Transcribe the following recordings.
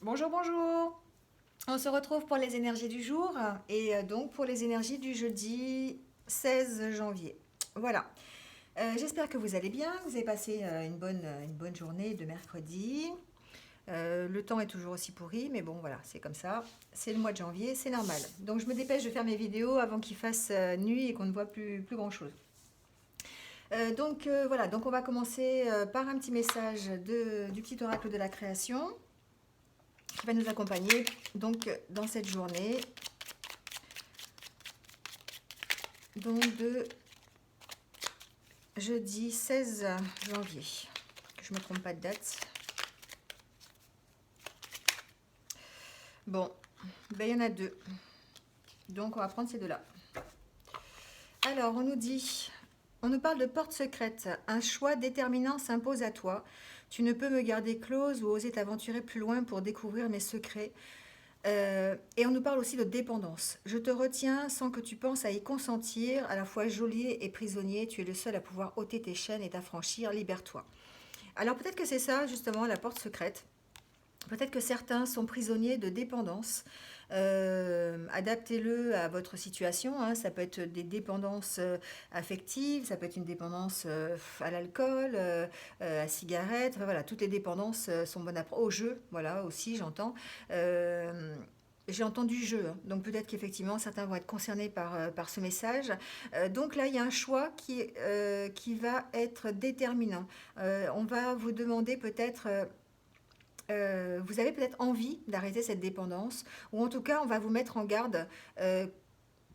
Bonjour, bonjour. On se retrouve pour les énergies du jour et donc pour les énergies du jeudi 16 janvier. Voilà. J'espère que vous allez bien, que vous avez passé une bonne journée de mercredi. Le temps est toujours aussi pourri, mais bon, voilà, c'est comme ça. C'est le mois de janvier, c'est normal. Donc je me dépêche de faire mes vidéos avant qu'il fasse nuit et qu'on ne voit plus grand-chose. Voilà, donc on va commencer par un petit message du petit oracle de la création qui va nous accompagner donc dans cette journée donc de jeudi 16 janvier. Que je ne me trompe pas de date. Bon, ben, il y en a deux. Donc on va prendre ces deux-là. Alors on nous parle de porte secrète. Un choix déterminant s'impose à toi. Tu ne peux me garder close ou oser t'aventurer plus loin pour découvrir mes secrets. Et on nous parle aussi de dépendance. Je te retiens sans que tu penses à y consentir, à la fois geôlier et prisonnier. Tu es le seul à pouvoir ôter tes chaînes et t'affranchir. Libère-toi. Alors peut-être que c'est ça justement la porte secrète. Peut-être que certains sont prisonniers de dépendance. Adaptez-le à votre situation, hein. Ça peut être des dépendances affectives, ça peut être une dépendance à l'alcool, à la cigarette. Enfin, voilà, toutes les dépendances sont bonnes à prendre. Au jeu, voilà, aussi, j'entends. J'ai entendu jeu, hein. Donc peut-être qu'effectivement certains vont être concernés par ce message. Donc là, il y a un choix qui va être déterminant. On va vous demander peut-être vous avez peut-être envie d'arrêter cette dépendance, ou en tout cas, on va vous mettre en garde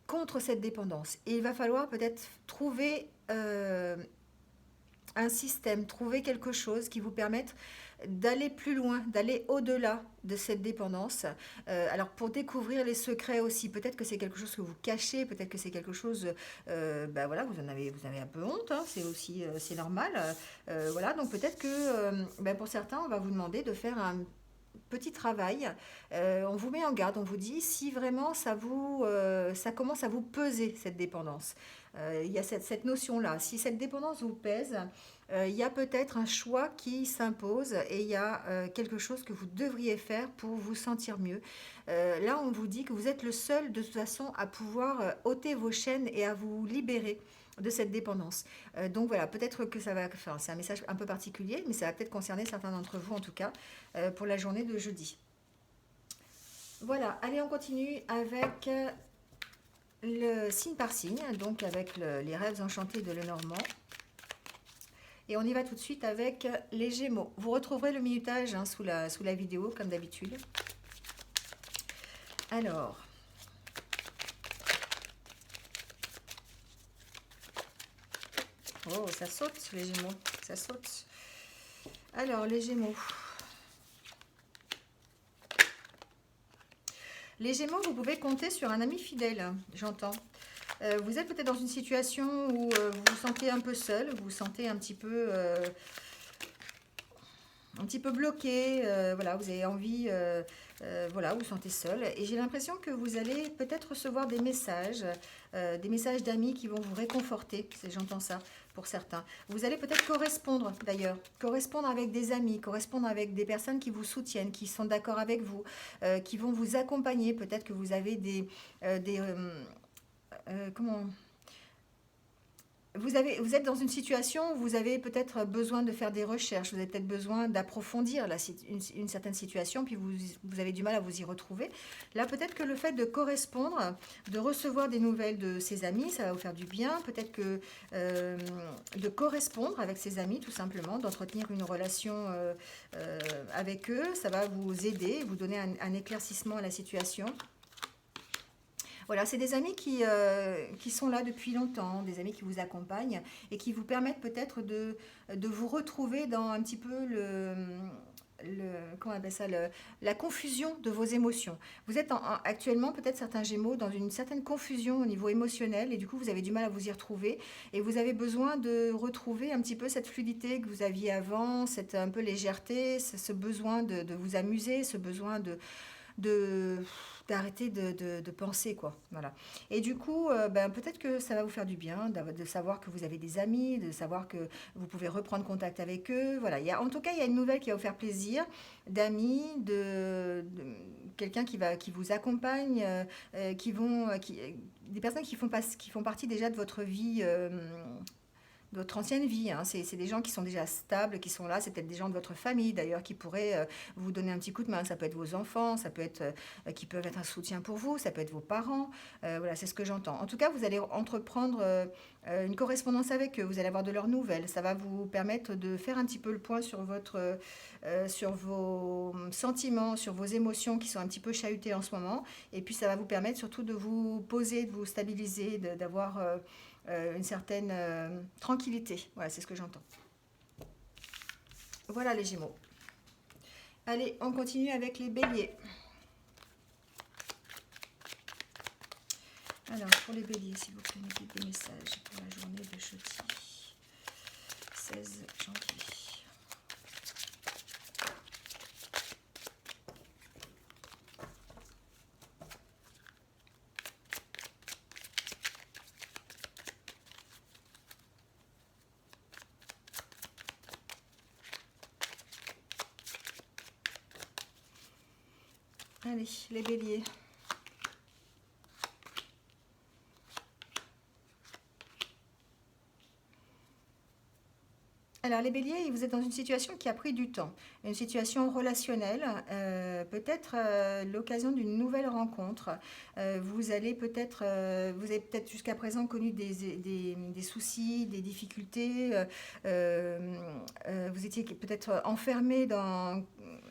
contre cette dépendance. Et il va falloir peut-être trouver un système, trouver quelque chose qui vous permette d'aller plus loin, d'aller au-delà de cette dépendance. Alors pour découvrir les secrets aussi, peut-être que c'est quelque chose que vous cachez, peut-être que c'est quelque chose, ben voilà, vous avez un peu honte, hein, c'est aussi, c'est normal. Voilà, donc peut-être que ben pour certains, on va vous demander de faire un petit travail. On vous met en garde, on vous dit si vraiment ça commence à vous peser cette dépendance. Il y a cette notion-là. Si cette dépendance vous pèse, il y a peut-être un choix qui s'impose et il y a quelque chose que vous devriez faire pour vous sentir mieux. Là, on vous dit que vous êtes le seul de toute façon à pouvoir ôter vos chaînes et à vous libérer de cette dépendance. Donc voilà, peut-être que ça va, enfin, c'est un message un peu particulier, mais ça va peut-être concerner certains d'entre vous en tout cas pour la journée de jeudi. Voilà, allez, on continue avec le signe par signe, donc avec les rêves enchantés de Lenormand. Et on y va tout de suite avec les Gémeaux. Vous retrouverez le minutage hein, sous la vidéo, comme d'habitude. Alors, oh, ça saute, les Gémeaux, ça saute. Alors, les Gémeaux. Les Gémeaux, vous pouvez compter sur un ami fidèle, j'entends. Vous êtes peut-être dans une situation où vous vous sentez un peu seul, vous vous sentez un petit peu bloqué, voilà, vous avez envie, voilà, vous vous sentez seul. Et j'ai l'impression que vous allez peut-être recevoir des messages d'amis qui vont vous réconforter, si j'entends ça pour certains. Vous allez peut-être correspondre d'ailleurs, correspondre avec des amis, correspondre avec des personnes qui vous soutiennent, qui sont d'accord avec vous, qui vont vous accompagner. Peut-être que vous avez comment vous êtes dans une situation où vous avez peut-être besoin de faire des recherches, vous avez peut-être besoin d'approfondir une certaine situation, puis vous avez du mal à vous y retrouver. Là, peut-être que le fait de correspondre, de recevoir des nouvelles de ses amis, ça va vous faire du bien. Peut-être que de correspondre avec ses amis, tout simplement, d'entretenir une relation avec eux, ça va vous aider, vous donner un éclaircissement à la situation. Voilà, c'est des amis qui sont là depuis longtemps, des amis qui vous accompagnent et qui vous permettent peut-être de vous retrouver dans un petit peu comment on appelle ça, la confusion de vos émotions. Vous êtes actuellement, peut-être certains Gémeaux, dans une certaine confusion au niveau émotionnel et du coup vous avez du mal à vous y retrouver et vous avez besoin de retrouver un petit peu cette fluidité que vous aviez avant, cette un peu légèreté, ce besoin de vous amuser, ce besoin de d'arrêter de penser, quoi. Voilà. Et du coup, ben, peut-être que ça va vous faire du bien de savoir que vous avez des amis, de savoir que vous pouvez reprendre contact avec eux. Voilà. En tout cas, il y a une nouvelle qui va vous faire plaisir, d'amis, quelqu'un qui vous accompagne, des personnes qui font partie déjà de votre vie. Votre ancienne vie, hein. C'est des gens qui sont déjà stables, qui sont là. C'est peut-être des gens de votre famille d'ailleurs qui pourraient vous donner un petit coup de main. Ça peut être vos enfants, ça peut être qui peuvent être un soutien pour vous, ça peut être vos parents. Voilà, c'est ce que j'entends. En tout cas, vous allez entreprendre une correspondance avec eux. Vous allez avoir de leurs nouvelles. Ça va vous permettre de faire un petit peu le point sur sur vos sentiments, sur vos émotions qui sont un petit peu chahutées en ce moment. Et puis, ça va vous permettre surtout de vous poser, de vous stabiliser, d'avoir une certaine tranquillité. Voilà, c'est ce que j'entends. Voilà les Gémeaux. Allez, on continue avec les Béliers. Alors, pour les Béliers, s'il vous plaît, mettez des messages pour la journée de jeudi 16 janvier. Allez, les Béliers. Alors les béliers, vous êtes dans une situation qui a pris du temps, une situation relationnelle, peut-être l'occasion d'une nouvelle rencontre. Vous avez peut-être jusqu'à présent connu des soucis, des difficultés. Vous étiez peut-être enfermé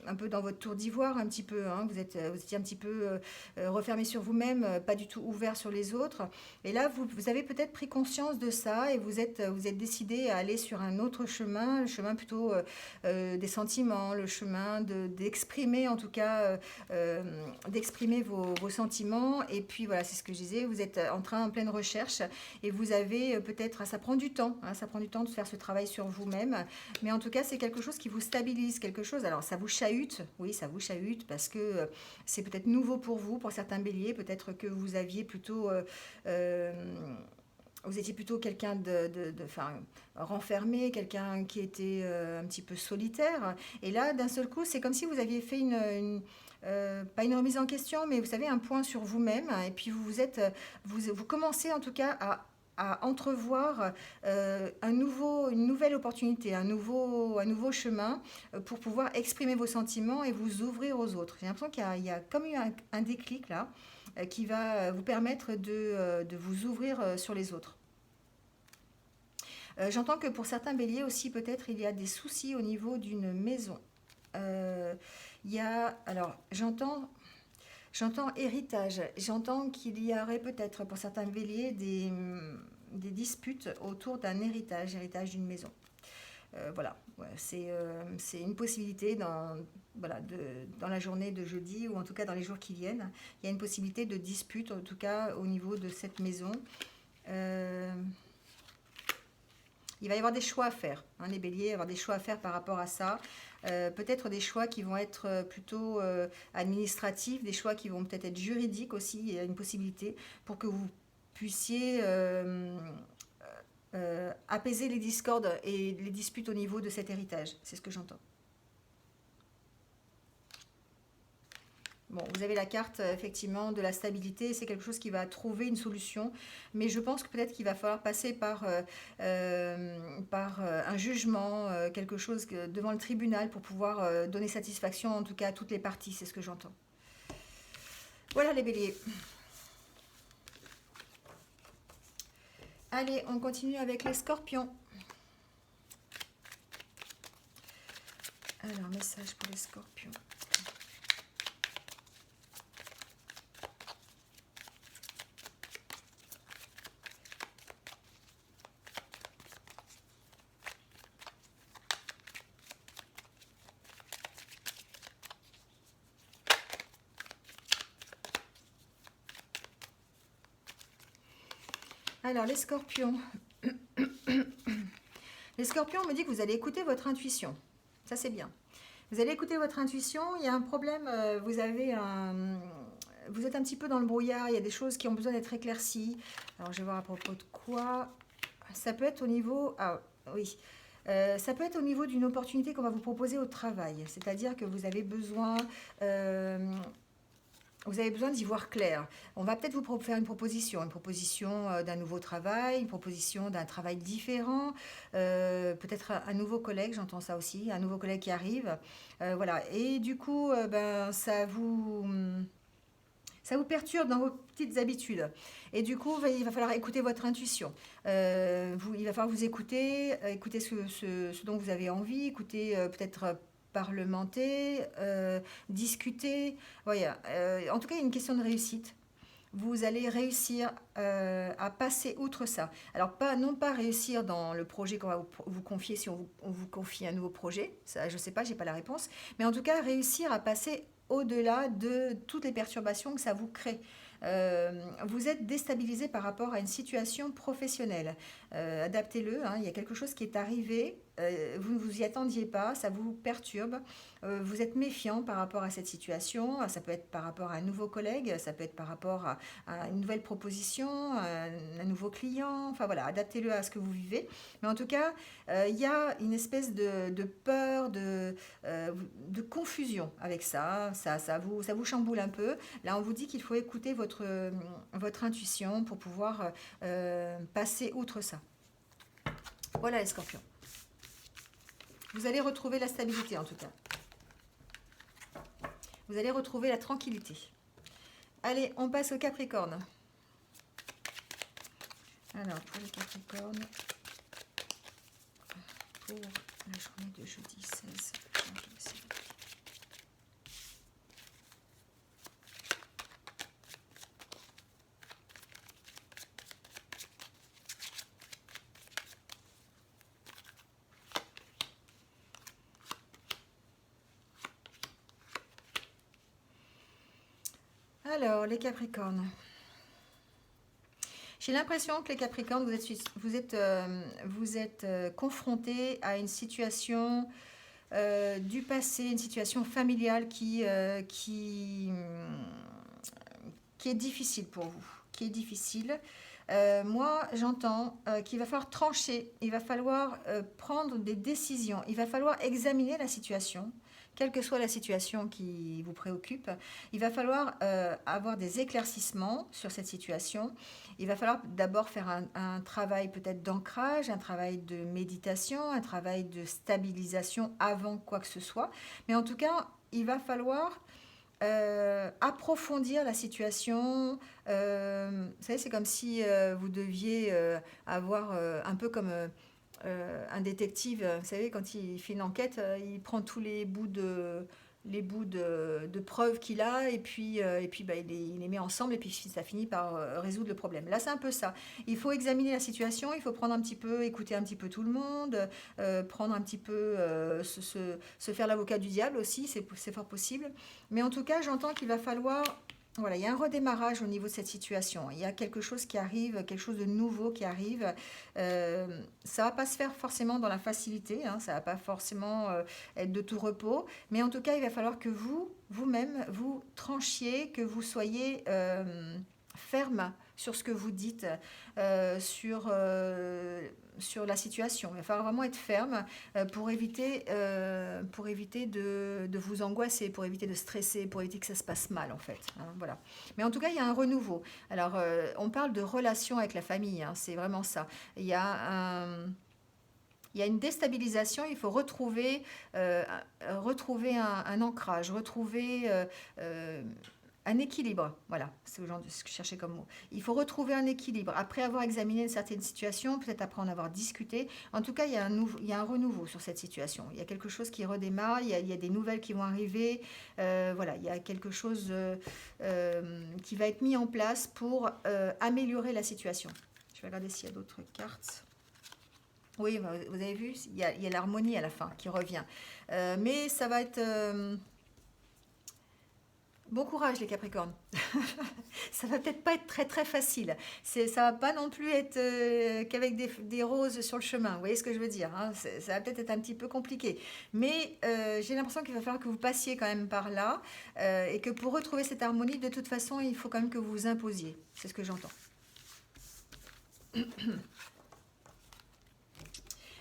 un peu dans votre tour d'ivoire, un petit peu. Hein. Vous étiez un petit peu refermé sur vous-même, pas du tout ouvert sur les autres. Et là, vous avez peut-être pris conscience de ça et vous êtes décidé à aller sur un autre chemin, le chemin plutôt des sentiments, le chemin d'exprimer en tout cas, d'exprimer vos sentiments. Et puis voilà, c'est ce que je disais, vous êtes en pleine recherche et vous avez peut-être, ça prend du temps, hein, ça prend du temps de faire ce travail sur vous-même. Mais en tout cas, c'est quelque chose qui vous stabilise, quelque chose. Alors, ça vous chahute, oui, ça vous chahute parce que c'est peut-être nouveau pour vous, pour certains béliers. Peut-être que vous aviez plutôt euh, vous étiez plutôt quelqu'un enfin, renfermé, quelqu'un qui était un petit peu solitaire. Et là, d'un seul coup, c'est comme si vous aviez fait pas une remise en question, mais vous savez, un point sur vous-même. Et puis vous commencez en tout cas à entrevoir une nouvelle opportunité, un nouveau chemin pour pouvoir exprimer vos sentiments et vous ouvrir aux autres. J'ai l'impression qu'il y a comme eu un déclic là qui va vous permettre de vous ouvrir sur les autres. J'entends que pour certains béliers aussi, peut-être, il y a des soucis au niveau d'une maison. Alors, j'entends héritage. J'entends qu'il y aurait peut-être pour certains béliers des disputes autour d'un héritage d'une maison. Voilà, ouais, c'est une possibilité dans la journée de jeudi ou en tout cas dans les jours qui viennent. Il y a une possibilité de dispute, en tout cas au niveau de cette maison. Il va y avoir des choix à faire, hein, les béliers, il va y avoir des choix à faire par rapport à ça. Peut-être des choix qui vont être plutôt administratifs, des choix qui vont peut-être être juridiques aussi. Il y a une possibilité pour que vous puissiez apaiser les discordes et les disputes au niveau de cet héritage. C'est ce que j'entends. Bon, vous avez la carte effectivement de la stabilité, c'est quelque chose qui va trouver une solution, mais je pense que peut-être qu'il va falloir passer par un jugement, quelque chose devant le tribunal pour pouvoir donner satisfaction en tout cas à toutes les parties, c'est ce que j'entends. Voilà les béliers. Allez, on continue avec les scorpions. Alors, message pour les scorpions. Alors, les scorpions. Les scorpions, on me dit que vous allez écouter votre intuition. Ça, c'est bien. Vous allez écouter votre intuition. Il y a un problème, vous êtes un petit peu dans le brouillard. Il y a des choses qui ont besoin d'être éclaircies. Alors, je vais voir à propos de quoi. Ça peut être au niveau... Ah oui. Ça peut être au niveau d'une opportunité qu'on va vous proposer au travail. C'est-à-dire que euh, vous avez besoin d'y voir clair. On va peut-être vous faire une proposition d'un nouveau travail, une proposition d'un travail différent, peut-être un nouveau collègue, j'entends ça aussi, un nouveau collègue qui arrive. Voilà. Et du coup, ben, ça vous perturbe dans vos petites habitudes. Et du coup, il va falloir écouter votre intuition. Il va falloir vous écouter, écouter ce dont vous avez envie, écouter peut-être parlementer, discuter. Voilà. En tout cas, il y a une question de réussite. Vous allez réussir à passer outre ça. Alors, non pas réussir dans le projet qu'on va vous confier, si on vous confie un nouveau projet, ça je ne sais pas, je n'ai pas la réponse, mais en tout cas, réussir à passer au-delà de toutes les perturbations que ça vous crée. Vous êtes déstabilisé par rapport à une situation professionnelle. Adaptez-le, hein, il y a quelque chose qui est arrivé, vous ne vous y attendiez pas, ça vous perturbe, vous êtes méfiant par rapport à cette situation, ça peut être par rapport à un nouveau collègue, ça peut être par rapport à une nouvelle proposition, un nouveau client, enfin voilà, adaptez-le à ce que vous vivez. Mais en tout cas, il y a une espèce de peur, de confusion avec ça, ça vous chamboule un peu. Là, on vous dit qu'il faut écouter votre intuition pour pouvoir passer outre ça. Voilà les scorpions. Vous allez retrouver la stabilité en tout cas. Vous allez retrouver la tranquillité. Allez, on passe au Capricorne. Alors, pour le Capricorne, pour la journée de jeudi 16 janvier. Alors, les Capricornes. J'ai l'impression que les Capricornes, vous êtes confrontés à une situation du passé, une situation familiale qui est difficile pour vous, qui est difficile. Moi, j'entends qu'il va falloir trancher, il va falloir prendre des décisions, il va falloir examiner la situation, quelle que soit la situation qui vous préoccupe. Il va falloir avoir des éclaircissements sur cette situation. Il va falloir d'abord faire un travail peut-être d'ancrage, un travail de méditation, un travail de stabilisation avant quoi que ce soit. Mais en tout cas, il va falloir approfondir la situation. Vous savez, c'est comme si vous deviez avoir un peu comme un détective, vous savez, quand il fait une enquête, il prend tous les bouts de preuves qu'il a et puis bah, il les met ensemble et puis ça finit par résoudre le problème. Là, c'est un peu ça. Il faut examiner la situation, il faut prendre un petit peu, écouter un petit peu tout le monde, prendre un petit peu, se faire l'avocat du diable aussi, c'est fort possible. Mais en tout cas, j'entends qu'il va falloir... Voilà, il y a un redémarrage au niveau de cette situation. Il y a quelque chose qui arrive, quelque chose de nouveau qui arrive. Ça ne va pas se faire forcément dans la facilité, hein, ça ne va pas forcément être de tout repos. Mais en tout cas, il va falloir que vous-même, vous tranchiez, que vous soyez ferme sur ce que vous dites, sur la situation. Il va falloir vraiment être ferme pour éviter de vous angoisser, pour éviter de stresser, pour éviter que ça se passe mal en fait. Hein, voilà. Mais en tout cas, il y a un renouveau. Alors, on parle de relation avec la famille, hein, c'est vraiment ça. Il y a une déstabilisation, il faut retrouver un ancrage, retrouver un équilibre. Voilà, c'est ce que je cherchais comme mot. Il faut retrouver un équilibre. Après avoir examiné une certaine situation, peut-être après en avoir discuté, en tout cas, il y a un renouveau sur cette situation. Il y a quelque chose qui redémarre, il y a des nouvelles qui vont arriver. Voilà, il y a quelque chose qui va être mis en place pour améliorer la situation. Je vais regarder s'il y a d'autres cartes. Oui, vous avez vu, il y a l'harmonie à la fin qui revient. Mais ça va être... Bon courage les Capricornes. Ça va peut-être pas être très très facile. Ça va pas non plus être qu'avec des roses sur le chemin. Vous voyez ce que je veux dire, hein. Ça va peut-être être un petit peu compliqué. Mais j'ai l'impression qu'il va falloir que vous passiez quand même par là et que pour retrouver cette harmonie, de toute façon, il faut quand même que vous vous imposiez. C'est ce que j'entends.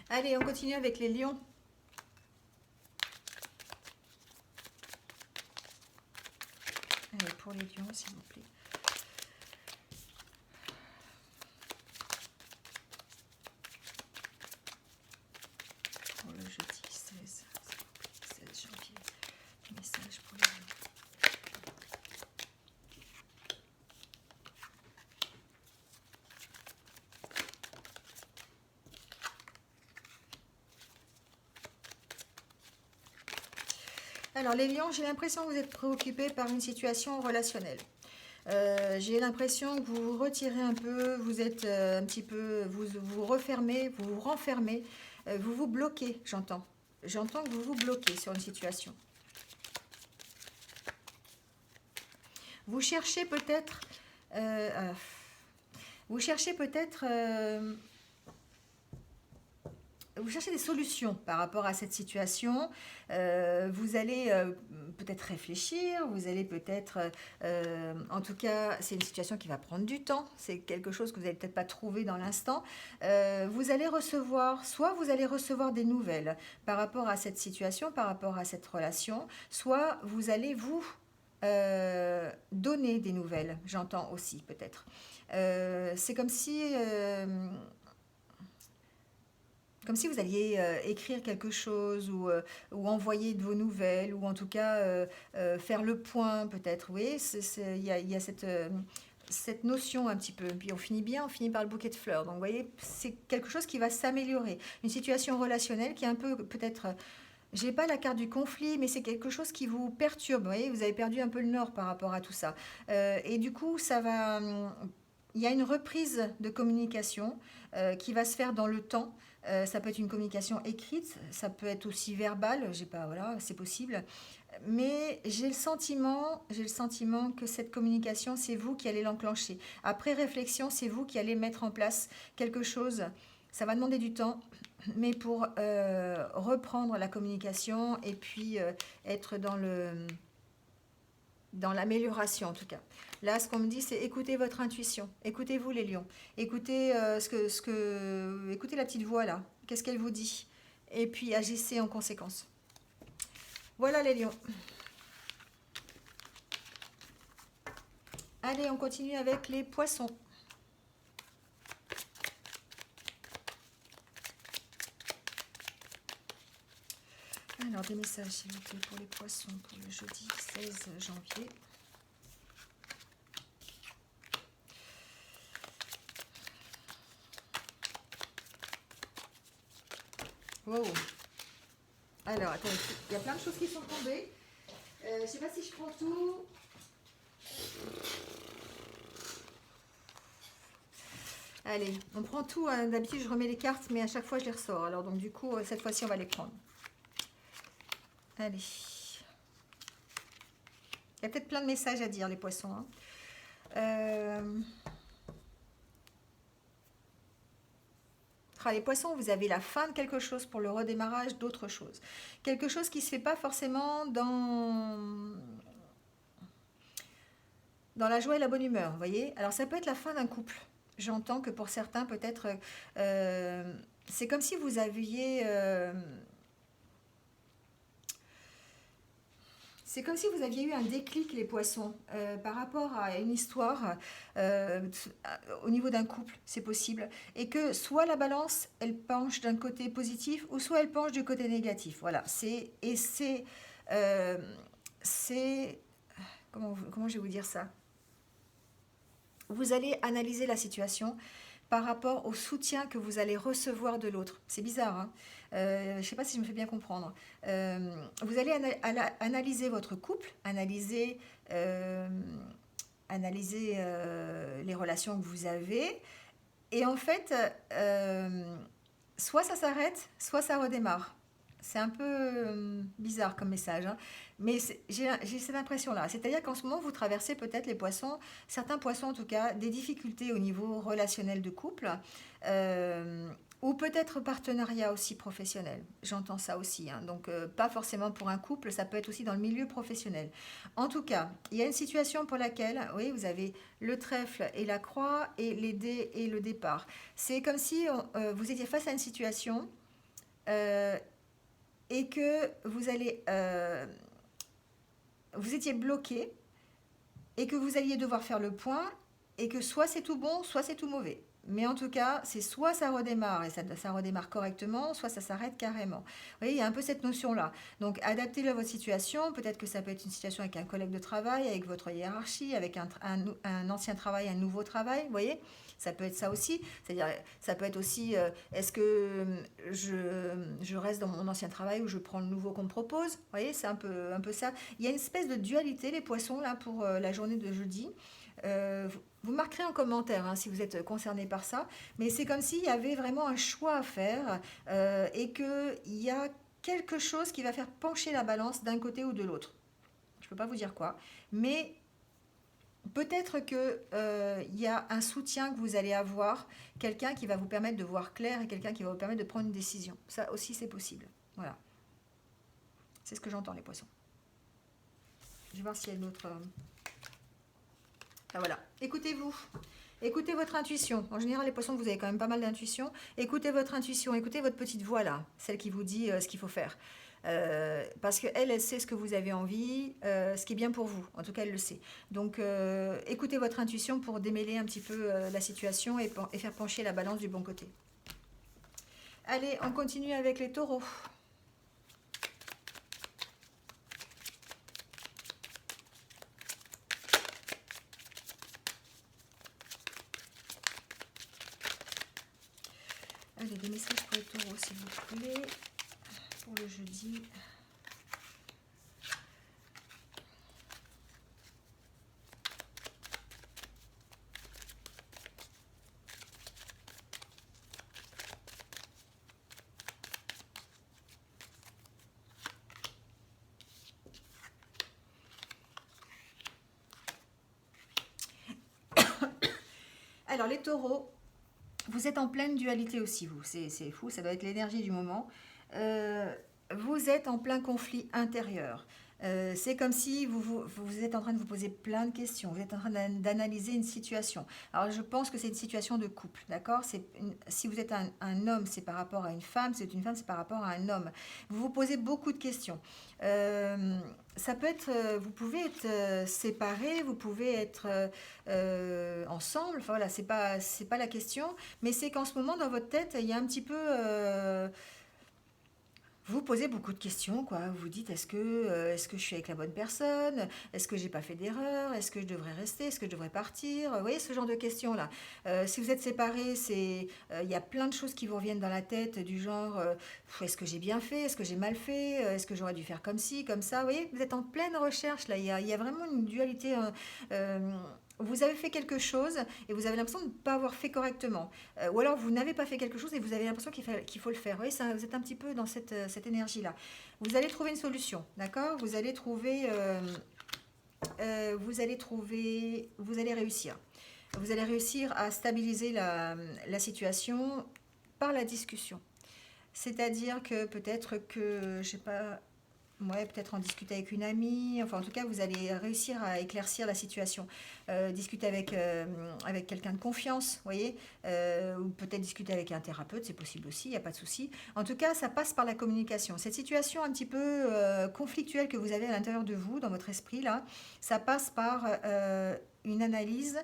Allez, on continue avec les lions. Allez, pour les lions, s'il vous plaît. Pour le jeudi 16, s'il vous plaît, 16 janvier. Message pour les lions. Alors les lions, j'ai l'impression que vous êtes préoccupés par une situation relationnelle. J'ai l'impression que vous vous retirez un peu, vous êtes un petit peu, vous vous refermez, vous vous renfermez, vous vous bloquez, j'entends. J'entends que vous vous bloquez sur une situation. Vous cherchez peut-être, euh, euh, vous cherchez peut-être vous cherchez des solutions par rapport à cette situation. Vous allez peut-être réfléchir, vous allez peut-être, en tout cas, c'est une situation qui va prendre du temps. C'est quelque chose que vous n'allez peut-être pas trouver dans l'instant. Vous allez recevoir, soit vous allez recevoir des nouvelles par rapport à cette situation, par rapport à cette relation, soit vous allez vous donner des nouvelles. J'entends aussi peut-être. C'est comme si vous alliez écrire quelque chose ou envoyer de vos nouvelles ou en tout cas faire le point peut-être. Vous voyez, il y a cette notion un petit peu. Puis on finit bien, on finit par le bouquet de fleurs. Donc vous voyez, c'est quelque chose qui va s'améliorer. Une situation relationnelle qui est un peu peut-être... J'ai pas la carte du conflit, mais c'est quelque chose qui vous perturbe. Vous voyez, vous avez perdu un peu le nord par rapport à tout ça. Et du coup, ça va... Il y a une reprise de communication qui va se faire dans le temps. Ça peut être une communication écrite, ça peut être aussi verbale, j'ai pas, voilà, c'est possible. Mais j'ai le sentiment que cette communication, c'est vous qui allez l'enclencher. Après réflexion, c'est vous qui allez mettre en place quelque chose. Ça va demander du temps, mais pour reprendre la communication et puis être dans l'amélioration en tout cas. Là, ce qu'on me dit, c'est écoutez votre intuition. Écoutez-vous les lions. Écoutez écoutez la petite voix là. Qu'est-ce qu'elle vous dit? Et puis agissez en conséquence. Voilà les lions. Allez, on continue avec les poissons. Alors, des messages, s'il vous plaît, pour les poissons, pour le jeudi 16 janvier. Wow. Alors, attendez, il y a plein de choses qui sont tombées. Je ne sais pas si je prends tout. Allez, on prend tout, hein. D'habitude, je remets les cartes, mais à chaque fois, je les ressors. Alors, donc, du coup, cette fois-ci, on va les prendre. Allez. Il y a peut-être plein de messages à dire, les poissons, hein. Les poissons, vous avez la fin de quelque chose pour le redémarrage d'autre chose. Quelque chose qui ne se fait pas forcément dans la joie et la bonne humeur, vous voyez. Alors ça peut être la fin d'un couple. J'entends que pour certains, peut-être, c'est comme si vous aviez... c'est comme si vous aviez eu un déclic, les poissons, par rapport à une histoire euh, au niveau d'un couple, c'est possible. Et que soit la balance, elle penche d'un côté positif, ou soit elle penche du côté négatif. Voilà. Euh, c'est, comment je vais vous dire ça? Vous allez analyser la situation par rapport au soutien que vous allez recevoir de l'autre. C'est bizarre, hein. Je ne sais pas si je me fais bien comprendre. Vous allez analyser votre couple, euh, analyser les relations que vous avez, et en fait, soit ça s'arrête, soit ça redémarre. C'est un peu bizarre comme message, hein. Mais j'ai cette impression-là. C'est-à-dire qu'en ce moment, vous traversez peut-être les poissons, certains poissons en tout cas, des difficultés au niveau relationnel de couple, euh, ou peut-être partenariat aussi professionnel. J'entends ça aussi, hein. Donc, pas forcément pour un couple, ça peut être aussi dans le milieu professionnel. En tout cas, il y a une situation pour laquelle, oui, vous avez le trèfle et la croix et les dés et le départ. C'est comme si vous étiez face à une situation euh, et que vous étiez bloqué et que vous alliez devoir faire le point et que soit c'est tout bon, soit c'est tout mauvais. Mais en tout cas, c'est soit ça redémarre et ça redémarre correctement, soit ça s'arrête carrément. Vous voyez, il y a un peu cette notion-là. Donc, adaptez-le à votre situation. Peut-être que ça peut être une situation avec un collègue de travail, avec votre hiérarchie, avec un ancien travail, un nouveau travail. Vous voyez, ça peut être ça aussi. C'est-à-dire, ça peut être aussi, est-ce que je reste dans mon ancien travail ou je prends le nouveau qu'on me propose. Vous voyez, c'est un peu ça. Il y a une espèce de dualité, les poissons, là, pour la journée de jeudi. Vous marquerez en commentaire hein, si vous êtes concerné par ça, mais c'est comme s'il y avait vraiment un choix à faire et qu'il y a quelque chose qui va faire pencher la balance d'un côté ou de l'autre. Je ne peux pas vous dire quoi, mais peut-être qu'il y a un soutien que vous allez avoir, quelqu'un qui va vous permettre de voir clair et quelqu'un qui va vous permettre de prendre une décision. Ça aussi, c'est possible. Voilà, c'est ce que j'entends, les poissons. Je vais voir s'il y a une autre... Ah, voilà, écoutez-vous. Écoutez votre intuition. En général, les poissons, vous avez quand même pas mal d'intuition. Écoutez votre intuition, écoutez votre petite voix là, celle qui vous dit ce qu'il faut faire. Parce qu'elle, elle sait ce que vous avez envie, ce qui est bien pour vous. En tout cas, elle le sait. Donc, écoutez votre intuition pour démêler un petit peu la situation et faire pencher la balance du bon côté. Allez, on continue avec les taureaux. Allez, des messages pour les taureaux, s'il vous plaît, pour le jeudi. Alors, les taureaux, vous êtes en pleine dualité aussi, vous. C'est fou, ça doit être l'énergie du moment. Euh, Vous êtes en plein conflit intérieur. C'est comme si vous êtes en train de vous poser plein de questions. Vous êtes en train d'analyser une situation. Alors, je pense que c'est une situation de couple, d'accord? Si vous êtes un homme, c'est par rapport à une femme. Si vous êtes une femme, c'est par rapport à un homme. Vous vous posez beaucoup de questions. Euh, Ça peut être, vous pouvez être séparés, vous pouvez être ensemble. Enfin voilà, c'est pas la question. Mais c'est qu'en ce moment, dans votre tête, il y a un petit peu vous vous posez beaucoup de questions, quoi. Vous vous dites, est-ce que je suis avec la bonne personne? Est-ce que j'ai pas fait d'erreur? Est-ce que je devrais rester? Est-ce que je devrais partir? Vous voyez, ce genre de questions-là. Si vous êtes séparés, il y a plein de choses qui vous reviennent dans la tête, du genre, est-ce que j'ai bien fait? Est-ce que j'ai mal fait? Est-ce que j'aurais dû faire comme ci, comme ça? Vous voyez, vous êtes en pleine recherche, là. Il y a vraiment une dualité. Vous avez fait quelque chose et vous avez l'impression de ne pas avoir fait correctement. Ou alors vous n'avez pas fait quelque chose et vous avez l'impression qu'il faut le faire. Vous voyez, vous êtes un petit peu dans cette énergie-là. Vous allez trouver une solution, d'accord? Vous allez réussir. Vous allez réussir à stabiliser la situation par la discussion. C'est-à-dire que peut-être que, je sais pas, ouais, peut-être en discuter avec une amie. Enfin, en tout cas, vous allez réussir à éclaircir la situation. Discuter avec quelqu'un de confiance, vous voyez, ou peut-être discuter avec un thérapeute, c'est possible aussi, il n'y a pas de souci. En tout cas, ça passe par la communication. Cette situation un petit peu conflictuelle que vous avez à l'intérieur de vous, dans votre esprit, là, ça passe par une analyse.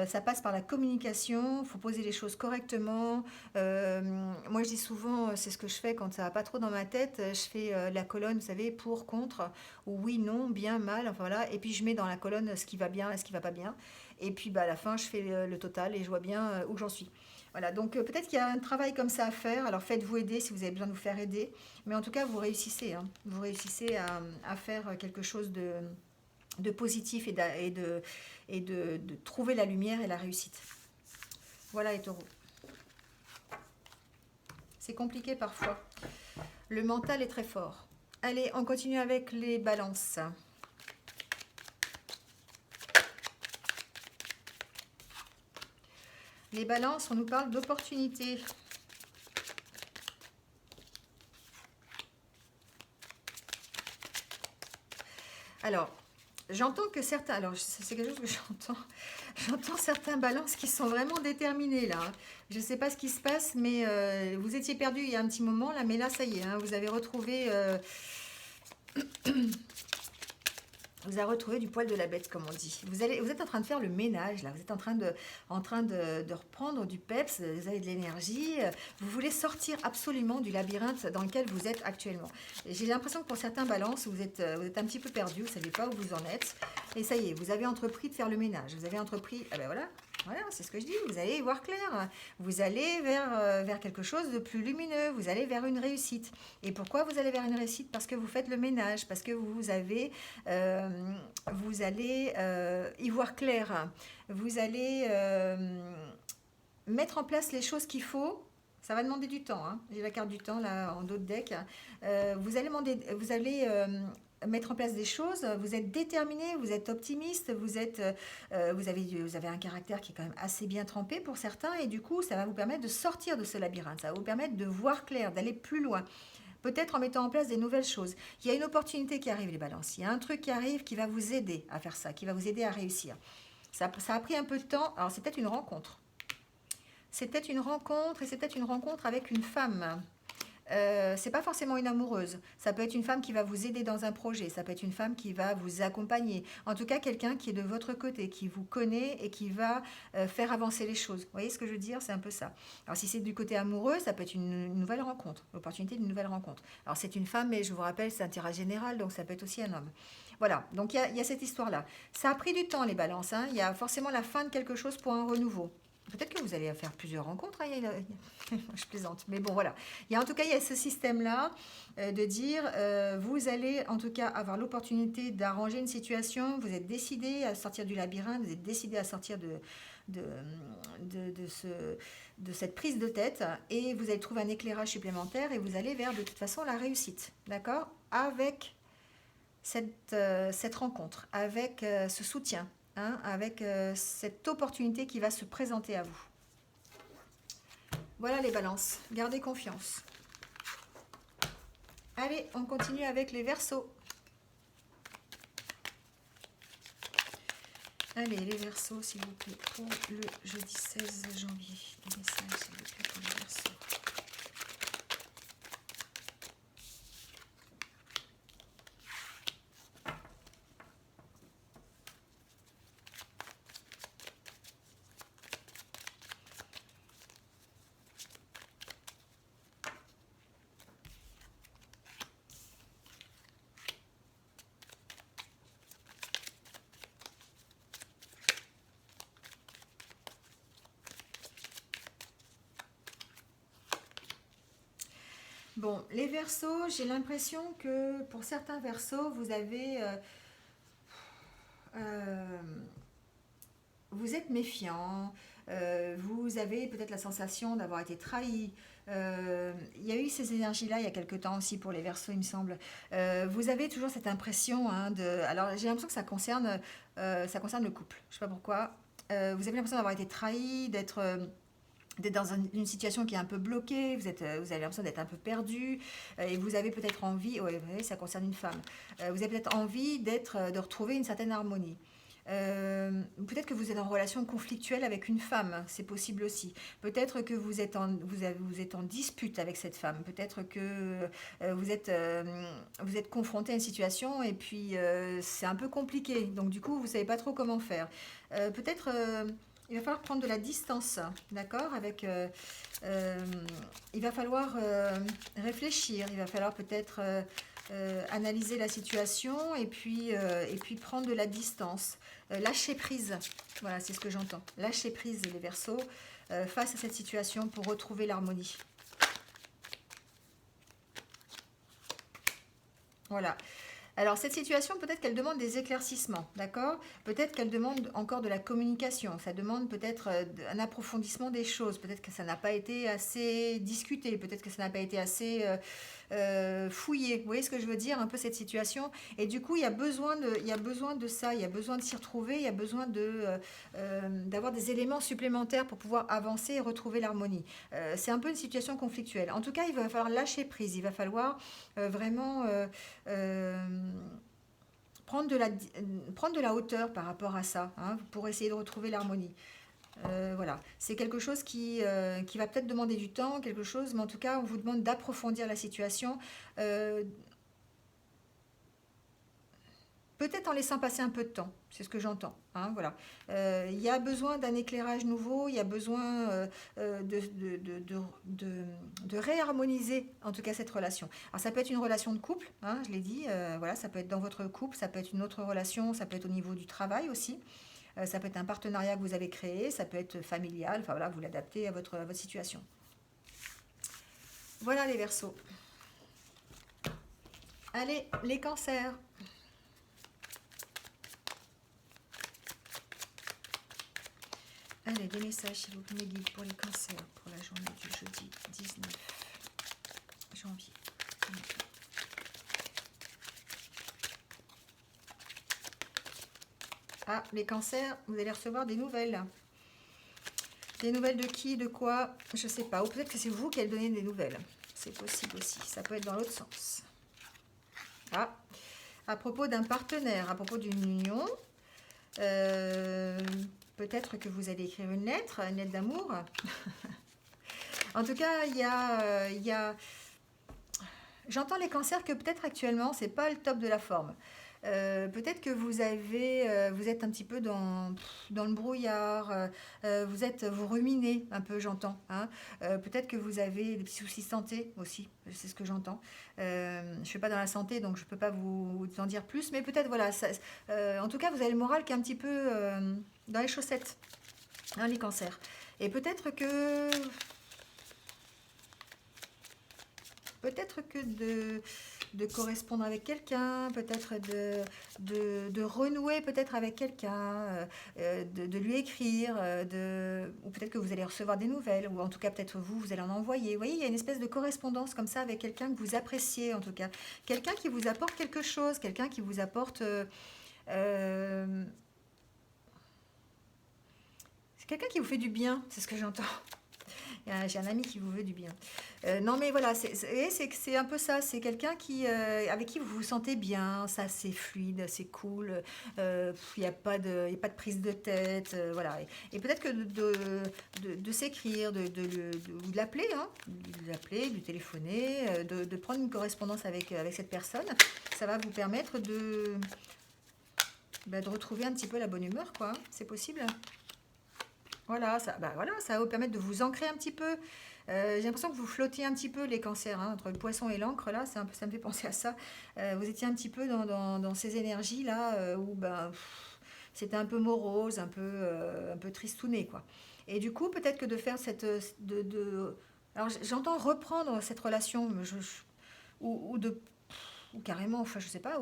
Ça passe par la communication, il faut poser les choses correctement. Moi, je dis souvent, c'est ce que je fais quand ça va pas trop dans ma tête. Je fais la colonne, vous savez, pour, contre, ou oui, non, bien, mal, enfin voilà. Et puis je mets dans la colonne ce qui va bien et ce qui va pas bien. Et puis bah, à la fin, je fais le total et je vois bien où j'en suis. Voilà, donc peut-être qu'il y a un travail comme ça à faire. Alors faites-vous aider si vous avez besoin de vous faire aider. Mais en tout cas, vous réussissez, hein. Vous réussissez à faire quelque chose de positif et de trouver la lumière et la réussite. Voilà les taureaux. C'est compliqué parfois. Le mental est très fort. Allez, on continue avec les balances. Les balances, on nous parle d'opportunités. Alors, j'entends que certains... Alors, c'est quelque chose que j'entends. J'entends certains balances qui sont vraiment déterminés, là. Je ne sais pas ce qui se passe, mais vous étiez perdu il y a un petit moment, là. Mais là, ça y est, hein, vous avez retrouvé... Vous avez retrouvé du poil de la bête, comme on dit. Vous êtes en train de faire le ménage, là. Vous êtes en train de reprendre du peps, vous avez de l'énergie. Vous voulez sortir absolument du labyrinthe dans lequel vous êtes actuellement. J'ai l'impression que pour certains balances, vous êtes un petit peu perdu, vous ne savez pas où vous en êtes. Et ça y est, vous avez entrepris de faire le ménage. Vous avez entrepris... Ah ben voilà, voilà, c'est ce que je dis. Vous allez y voir clair. Vous allez vers quelque chose de plus lumineux. Vous allez vers une réussite. Et pourquoi vous allez vers une réussite? Parce que vous faites le ménage, parce que vous allez y voir clair. Vous allez mettre en place les choses qu'il faut. Ça va demander du temps, hein. J'ai la carte du temps là en dos de deck. Vous allez mettre en place des choses. Vous êtes déterminé, vous êtes optimiste, vous avez un caractère qui est quand même assez bien trempé pour certains, et du coup, ça va vous permettre de sortir de ce labyrinthe. Ça va vous permettre de voir clair, d'aller plus loin. Peut-être en mettant en place des nouvelles choses. Il y a une opportunité qui arrive, les balances. Il y a un truc qui arrive qui va vous aider à faire ça, qui va vous aider à réussir. Ça a pris un peu de temps. Alors, c'est peut-être une rencontre. C'est peut-être une rencontre, et c'est peut-être une rencontre avec une femme. C'est pas forcément une amoureuse. Ça peut être une femme qui va vous aider dans un projet. Ça peut être une femme qui va vous accompagner. En tout cas, quelqu'un qui est de votre côté, qui vous connaît et qui va faire avancer les choses. Vous voyez ce que je veux dire? C'est un peu ça. Alors, si c'est du côté amoureux, ça peut être une nouvelle rencontre, l'opportunité d'une nouvelle rencontre. Alors, c'est une femme, mais je vous rappelle, c'est un tirage général, donc ça peut être aussi un homme. Voilà, donc il y a cette histoire-là. Ça a pris du temps, les balances, hein. Il y a forcément la fin de quelque chose pour un renouveau. Peut-être que vous allez faire plusieurs rencontres, hein. Je plaisante, mais bon, voilà. En tout cas, il y a ce système-là de dire, vous allez en tout cas avoir l'opportunité d'arranger une situation, vous êtes décidé à sortir du labyrinthe, vous êtes décidé à sortir de, de cette prise de tête, et vous allez trouver un éclairage supplémentaire, et vous allez vers de toute façon la réussite, d'accord? Avec cette rencontre, avec ce soutien, hein, avec cette opportunité qui va se présenter à vous. Voilà les balances, gardez confiance. Allez, on continue avec les Verseaux. Allez, les Verseaux, s'il vous plaît, pour le jeudi 16 janvier. Les messages, s'il vous plaît, pour les Verseaux. Bon, les Verseaux, j'ai l'impression que pour certains Verseaux, euh, vous êtes méfiant, vous avez peut-être la sensation d'avoir été trahi. Il y a eu ces énergies-là il y a quelque temps aussi pour les Verseaux, il me semble. Vous avez toujours cette impression, hein, de... Alors, j'ai l'impression que ça concerne le couple. Je ne sais pas pourquoi. Vous avez l'impression d'avoir été trahi, d'être dans une situation qui est un peu bloquée, vous avez l'impression d'être un peu perdu, et vous avez peut-être envie, ouais, ça concerne une femme, vous avez peut-être envie de retrouver une certaine harmonie. Peut-être que vous êtes en relation conflictuelle avec une femme, c'est possible aussi. Peut-être que vous êtes en dispute avec cette femme. Peut-être que vous êtes confronté à une situation et puis c'est un peu compliqué. Donc du coup, vous ne savez pas trop comment faire. Peut-être il va falloir prendre de la distance, d'accord, il va falloir réfléchir, il va falloir peut-être analyser la situation et puis prendre de la distance. Lâcher prise, voilà, c'est ce que j'entends. Lâcher prise, les Verseaux, face à cette situation pour retrouver l'harmonie. Voilà. Alors, cette situation, peut-être qu'elle demande des éclaircissements, d'accord? Peut-être qu'elle demande encore de la communication. Ça demande peut-être un approfondissement des choses. Peut-être que ça n'a pas été assez discuté. Peut-être que ça n'a pas été assez fouiller. Vous voyez ce que je veux dire, un peu cette situation. Et du coup, il y a besoin de ça, il y a besoin de s'y retrouver, il y a besoin d'avoir des éléments supplémentaires pour pouvoir avancer et retrouver l'harmonie. C'est un peu une situation conflictuelle. En tout cas, il va falloir lâcher prise, il va falloir vraiment euh, prendre prendre de la hauteur par rapport à ça, hein, pour essayer de retrouver l'harmonie. Voilà, c'est quelque chose qui va peut-être demander du temps, quelque chose, mais en tout cas, on vous demande d'approfondir la situation, euh, peut-être en laissant passer un peu de temps, c'est ce que j'entends, hein, voilà. Il y a besoin d'un éclairage nouveau, il y a besoin de réharmoniser, en tout cas, cette relation. Alors, ça peut être une relation de couple, hein, je l'ai dit, voilà, ça peut être dans votre couple, ça peut être une autre relation, ça peut être au niveau du travail aussi. Ça peut être un partenariat que vous avez créé, ça peut être familial, enfin voilà, vous l'adaptez à votre situation. Voilà les Verseaux. Allez, les cancers. Allez, des messages s'il vous plaît, mes guides pour les cancers pour la journée du jeudi 19 janvier. Ah, les cancers, vous allez recevoir des nouvelles. Des nouvelles de qui, de quoi, je sais pas. Ou peut-être que c'est vous qui allez donner des nouvelles. C'est possible aussi. Ça peut être dans l'autre sens. Ah, à propos d'un partenaire, à propos d'une union, euh, peut-être que vous allez écrire une lettre d'amour. En tout cas, il y a j'entends les cancers que peut-être actuellement, c'est pas le top de la forme. Peut-être que vous êtes un petit peu dans le brouillard, vous ruminez un peu, j'entends, hein. Peut-être que vous avez des petits soucis de santé aussi, c'est ce que j'entends. Je ne suis pas dans la santé, donc je ne peux pas vous en dire plus, mais peut-être, voilà, en tout cas, vous avez le moral qui est un petit peu dans les chaussettes, hein, les cancers. Et peut-être que de correspondre avec quelqu'un, peut-être de renouer peut-être avec quelqu'un, de lui écrire, ou peut-être que vous allez recevoir des nouvelles, ou en tout cas peut-être vous allez en envoyer. Vous voyez, il y a une espèce de correspondance comme ça avec quelqu'un que vous appréciez en tout cas. Quelqu'un qui vous apporte quelque chose, quelqu'un qui vous apporte... euh, c'est quelqu'un qui vous fait du bien, c'est ce que j'entends. J'ai un ami qui vous veut du bien. Non, mais voilà, c'est un peu ça. C'est quelqu'un avec qui vous vous sentez bien. Ça, c'est fluide, c'est cool. Il n'y a pas y a pas de prise de tête. Voilà. Et peut-être que de s'écrire, de l'appeler, hein, de l'appeler, de lui téléphoner, de prendre une correspondance avec cette personne, ça va vous permettre de retrouver un petit peu la bonne humeur, quoi, hein. C'est possible. Voilà, ça va vous permettre de vous ancrer un petit peu. J'ai l'impression que vous flottiez un petit peu les cancers, hein, entre le poisson et l'encre, là, ça me fait penser à ça. Vous étiez un petit peu dans ces énergies-là où c'était un peu morose, un peu tristouné, quoi. Et du coup, peut-être que de faire alors j'entends reprendre cette relation, ou ou carrément, enfin je sais pas,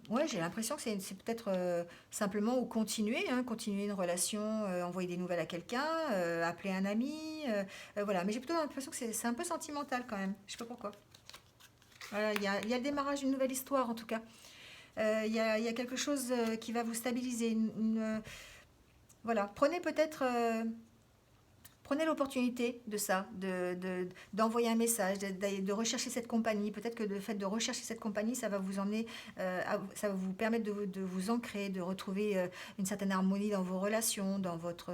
ouais, j'ai l'impression que c'est peut-être simplement ou continuer, hein, continuer une relation, envoyer des nouvelles à quelqu'un, appeler un ami, voilà. Mais j'ai plutôt l'impression que c'est un peu sentimental quand même. Je sais pas pourquoi. Voilà, il y a le démarrage d'une nouvelle histoire en tout cas. Il y a quelque chose qui va vous stabiliser. Voilà, prenez l'opportunité de ça, d'envoyer un message, de rechercher cette compagnie. Peut-être que le fait de rechercher cette compagnie, ça va vous emmener, ça va vous permettre de vous ancrer, de retrouver une certaine harmonie dans vos relations, dans votre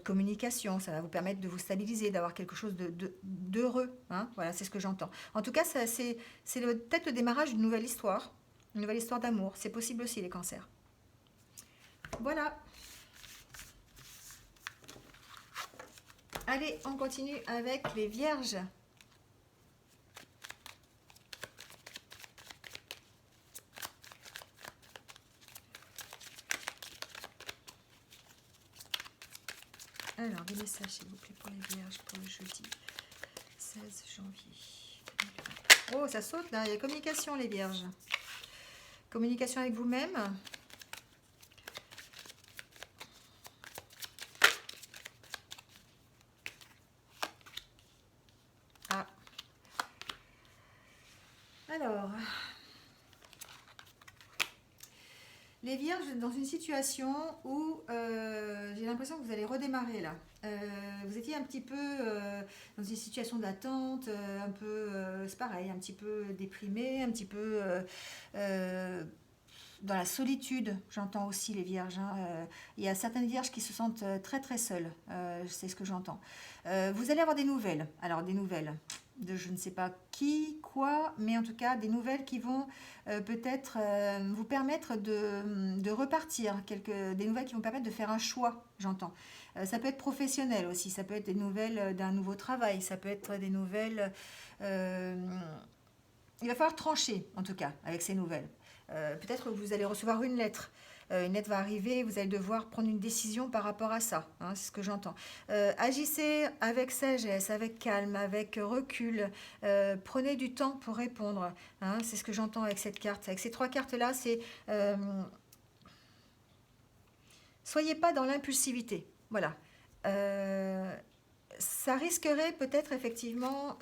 communication. Ça va vous permettre de vous stabiliser, d'avoir quelque chose d'heureux, hein. Voilà, c'est ce que j'entends. En tout cas, c'est peut-être le démarrage d'une nouvelle histoire, une nouvelle histoire d'amour. C'est possible aussi, les cancers. Voilà. Allez, on continue avec les vierges. Alors, des messages, s'il vous plaît, pour les vierges, pour le jeudi 16 janvier. Oh, ça saute là, il y a communication, les vierges. Communication avec vous-même. Ah, Les vierges, vous êtes dans une situation où j'ai l'impression que vous allez redémarrer là. Vous étiez un petit peu dans une situation d'attente, un peu, c'est pareil, un petit peu déprimé, un petit peu dans la solitude, j'entends aussi les vierges, hein. Il y a certaines vierges qui se sentent très très seules, c'est ce que j'entends. Vous allez avoir des nouvelles, alors des nouvelles de je ne sais pas qui, quoi, mais en tout cas des nouvelles qui vont peut-être vous permettre de repartir, des nouvelles qui vont permettre de faire un choix, j'entends. Ça peut être professionnel aussi, ça peut être des nouvelles d'un nouveau travail, ça peut être des nouvelles... euh, il va falloir trancher, en tout cas, avec ces nouvelles. Peut-être que vous allez recevoir une lettre. Une lettre va arriver, vous allez devoir prendre une décision par rapport à ça, hein, c'est ce que j'entends. Agissez avec sagesse, avec calme, avec recul. Prenez du temps pour répondre, hein, c'est ce que j'entends avec cette carte. Avec ces trois cartes-là, c'est soyez pas dans l'impulsivité. Voilà. Euh, Ça risquerait peut-être effectivement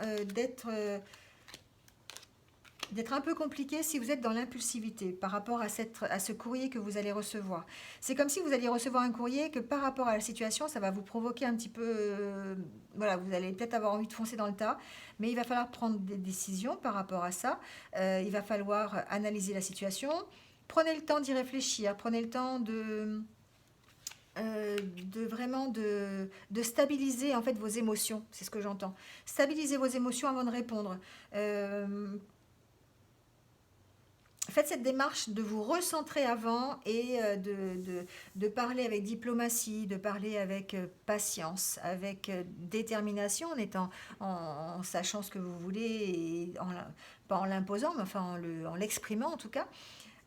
d'être un peu compliqué si vous êtes dans l'impulsivité par rapport à ce courrier que vous allez recevoir. C'est comme si vous alliez recevoir un courrier que par rapport à la situation, ça va vous provoquer un petit peu... voilà, vous allez peut-être avoir envie de foncer dans le tas, mais il va falloir prendre des décisions par rapport à ça. Il va falloir analyser la situation. Prenez le temps d'y réfléchir, prenez le temps de vraiment de stabiliser en fait vos émotions, c'est ce que j'entends. Stabiliser vos émotions avant de répondre. Faites cette démarche de vous recentrer avant et de parler avec diplomatie, de parler avec patience, avec détermination, en sachant ce que vous voulez, et pas en l'imposant, mais enfin en l'exprimant en tout cas.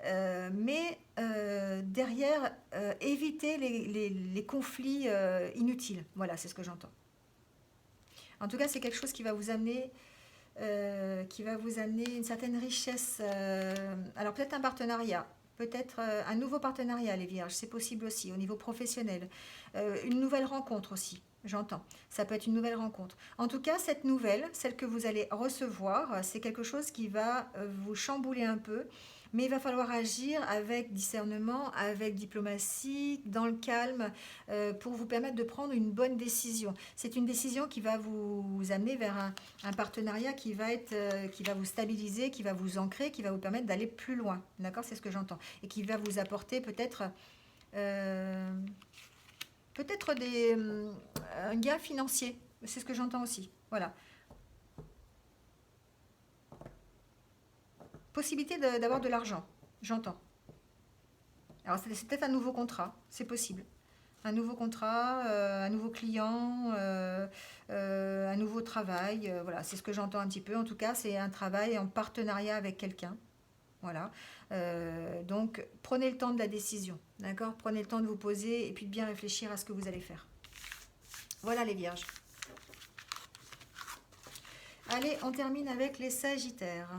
Mais derrière, éviter les conflits inutiles. Voilà, c'est ce que j'entends. En tout cas, c'est quelque chose qui va vous amener une certaine richesse. Alors peut-être un partenariat, peut-être un nouveau partenariat, les vierges, c'est possible aussi au niveau professionnel. Une nouvelle rencontre aussi, j'entends. Ça peut être une nouvelle rencontre. En tout cas, cette nouvelle, celle que vous allez recevoir, c'est quelque chose qui va vous chambouler un peu. Mais il va falloir agir avec discernement, avec diplomatie, dans le calme, pour vous permettre de prendre une bonne décision. C'est une décision qui va vous amener vers un partenariat qui va vous stabiliser, qui va vous ancrer, qui va vous permettre d'aller plus loin. D'accord? C'est ce que j'entends. Et qui va vous apporter euh, peut-être un gain financier. C'est ce que j'entends aussi. Voilà. Possibilité d'avoir de l'argent. J'entends. Alors c'est peut-être un nouveau contrat. C'est possible. Un nouveau contrat, un nouveau client, un nouveau travail. Voilà, c'est ce que j'entends un petit peu. En tout cas, c'est un travail en partenariat avec quelqu'un. Voilà. Donc, prenez le temps de la décision. D'accord? Prenez le temps de vous poser et puis de bien réfléchir à ce que vous allez faire. Voilà les vierges. Allez, on termine avec les sagittaires.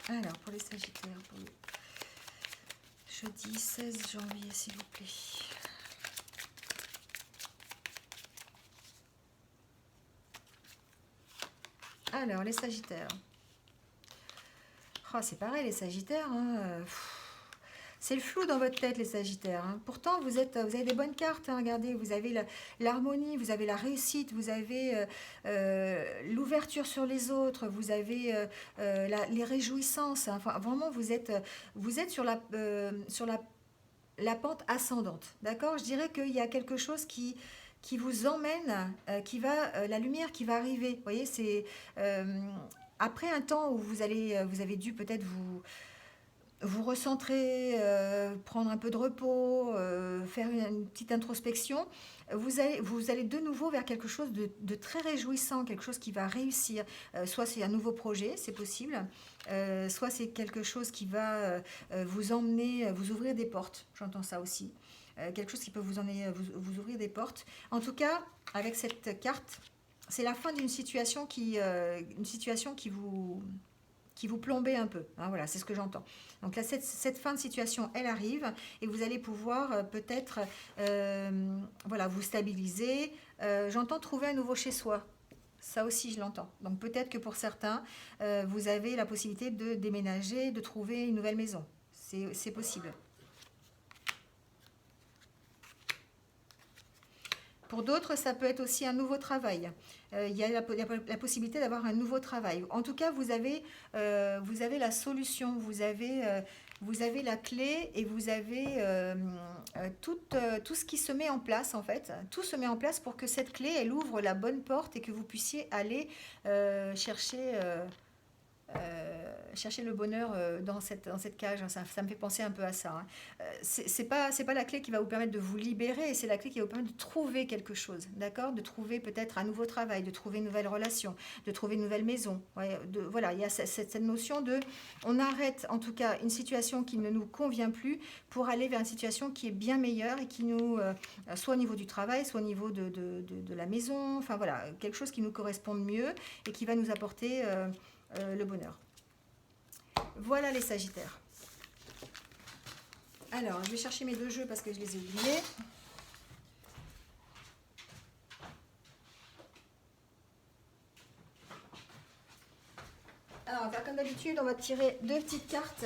Alors, pour les sagittaires, pour le jeudi 16 janvier, s'il vous plaît. Alors, les sagittaires. Oh, c'est pareil, les sagittaires, hein, c'est le flou dans votre tête, les sagittaires, hein. Pourtant, vous avez des bonnes cartes, hein, regardez, vous avez l'harmonie, vous avez la réussite, vous avez l'ouverture sur les autres, vous avez les réjouissances, hein. Enfin, vraiment, vous êtes sur la pente ascendante, d'accord? Je dirais qu'il y a quelque chose qui vous emmène, la lumière qui va arriver. Vous voyez, c'est après un temps où vous avez dû peut-être vous recentrer, prendre un peu de repos, faire une petite introspection, vous allez de nouveau vers quelque chose de très réjouissant, quelque chose qui va réussir. Soit c'est un nouveau projet, c'est possible, soit c'est quelque chose qui va vous emmener, vous ouvrir des portes, j'entends ça aussi. Quelque chose qui peut vous emmener, vous ouvrir des portes. En tout cas, avec cette carte, c'est la fin d'une situation une situation qui vous plombait un peu. Hein, voilà, c'est ce que j'entends. Donc là, cette fin de situation, elle arrive et vous allez pouvoir peut-être voilà, vous stabiliser. J'entends trouver un nouveau chez soi. Ça aussi, je l'entends. Donc peut-être que pour certains, vous avez la possibilité de déménager, de trouver une nouvelle maison. C'est possible. Pour d'autres, ça peut être aussi un nouveau travail. Il y a la possibilité d'avoir un nouveau travail. En tout cas, vous avez la solution, vous avez la clé et vous avez tout ce qui se met en place en fait. Tout se met en place pour que cette clé, elle ouvre la bonne porte et que vous puissiez aller chercher le bonheur dans cette cage. Ça me fait penser un peu à ça. Hein. C'est pas la clé qui va vous permettre de vous libérer, c'est la clé qui va vous permettre de trouver quelque chose, d'accord? De trouver peut-être un nouveau travail, de trouver une nouvelle relation, de trouver une nouvelle maison. Ouais, voilà, il y a cette notion de... On arrête en tout cas une situation qui ne nous convient plus pour aller vers une situation qui est bien meilleure et qui nous... soit au niveau du travail, soit au niveau de la maison, enfin voilà, quelque chose qui nous corresponde mieux et qui va nous apporter... le bonheur. Voilà les Sagittaires. Alors, je vais chercher mes deux jeux parce que je les ai oubliés. Alors, on va faire comme d'habitude, on va tirer deux petites cartes,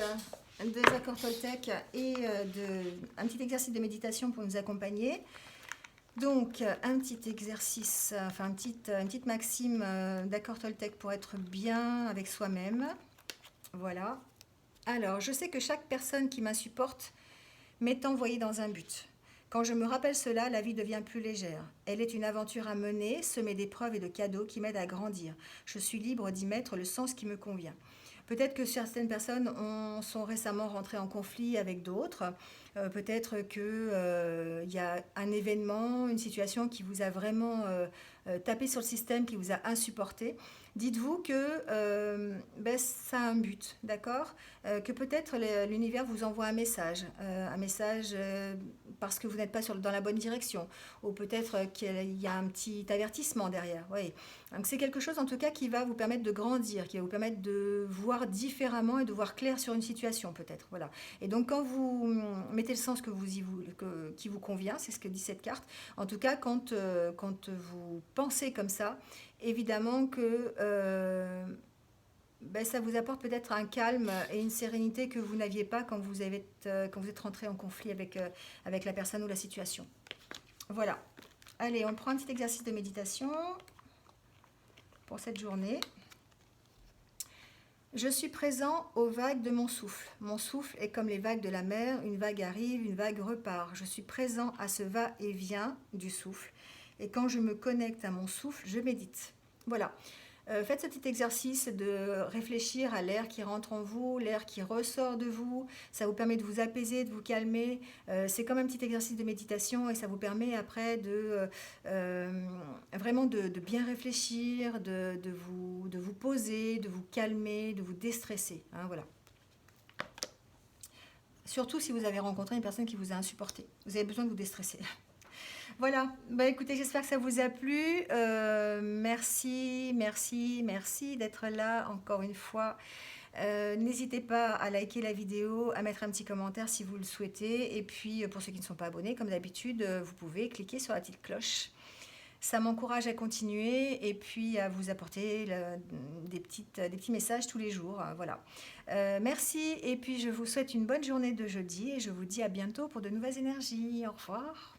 deux accords Toltec et un petit exercice de méditation pour nous accompagner. Donc, un petit exercice, enfin une petite maxime d'accord Toltec pour être bien avec soi-même. Voilà. Alors, je sais que chaque personne qui m'insupporte m'est envoyée dans un but. Quand je me rappelle cela, la vie devient plus légère. Elle est une aventure à mener, semée d'épreuves et de cadeaux qui m'aident à grandir. Je suis libre d'y mettre le sens qui me convient. Peut-être que certaines personnes sont récemment rentrées en conflit avec d'autres. Peut-être qu'il y a un événement, une situation qui vous a vraiment tapé sur le système, qui vous a insupporté. Dites-vous que ça a un but, d'accord? Que peut-être l'univers vous envoie un message parce que vous n'êtes pas dans la bonne direction, ou peut-être qu'il y a un petit avertissement derrière. Oui. Donc c'est quelque chose en tout cas qui va vous permettre de grandir, qui va vous permettre de voir différemment et de voir clair sur une situation peut-être. Voilà. Et donc quand vous mettez le sens qui vous convient, c'est ce que dit cette carte. En tout cas, quand vous pensez comme ça, évidemment que ça vous apporte peut-être un calme et une sérénité que vous n'aviez pas quand vous êtes rentré en conflit avec la personne ou la situation. Voilà. Allez, on prend un petit exercice de méditation pour cette journée. Je suis présent aux vagues de mon souffle. Mon souffle est comme les vagues de la mer. Une vague arrive, une vague repart. Je suis présent à ce va-et-vient du souffle. Et quand je me connecte à mon souffle, je médite. Voilà. Faites ce petit exercice de réfléchir à l'air qui rentre en vous, l'air qui ressort de vous. Ça vous permet de vous apaiser, de vous calmer. C'est comme un petit exercice de méditation et ça vous permet après vraiment de bien réfléchir, de vous poser, de vous calmer, de vous déstresser. Hein, voilà. Surtout si vous avez rencontré une personne qui vous a insupporté. Vous avez besoin de vous déstresser. Voilà, écoutez, j'espère que ça vous a plu. Merci d'être là encore une fois. N'hésitez pas à liker la vidéo, à mettre un petit commentaire si vous le souhaitez. Et puis, pour ceux qui ne sont pas abonnés, comme d'habitude, vous pouvez cliquer sur la petite cloche. Ça m'encourage à continuer et puis à vous apporter des petits messages tous les jours. Voilà. Merci et puis je vous souhaite une bonne journée de jeudi et je vous dis à bientôt pour de nouvelles énergies. Au revoir.